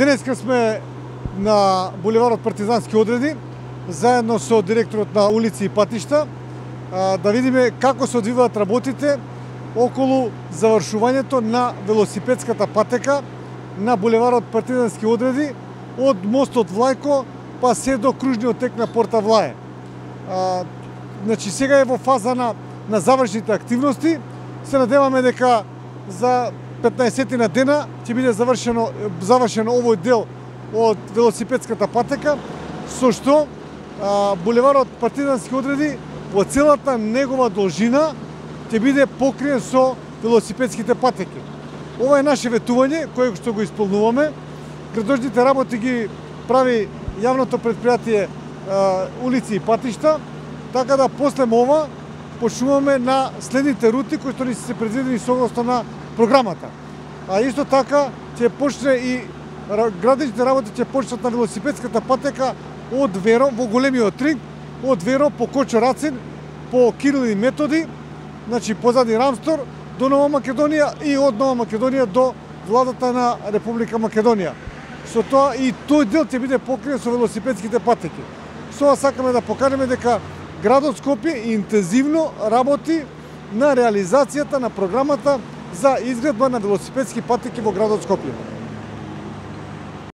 Денеска сме на булеварот Партизански одреди, заедно со директорот на улици и патишта, да видиме како се одвиваат работите околу завршувањето на велосипедската патека на булеварот Партизански одреди од мостот Влајко па се до кружниот тек на Порта Влае. Значи сега е во фаза на завршните активности. Се надеваме дека за 15 на дена ќе биде завршен овој дел од велосипедската патека, со што булеварот Партизански одреди во целата негова должина ќе биде покриен со велосипедските патеки. Ова е наше ветување кое што го исполнуваме. Градожните работи ги прави јавното претпријатие улици и патишта, така да после ова почнуваме на следните рути кои што ни се предвидени согласно на програмата. А исто така ќе почне и градежните работи ќе почнат на велосипедската патека од Веро во големиот ринг, од Веро по Кочо Рацин, по Кирил и Методи, значи позади Рамстор до Нова Македонија и од Нова Македонија до владата на Република Македонија. Со тоа и тој дел ќе биде покриен со велосипедските патеки. Со ова сакаме да покажеме дека градот Скопје интензивно работи на реализацијата на програмата за изградба на велосипедски патеки во градот Скопје.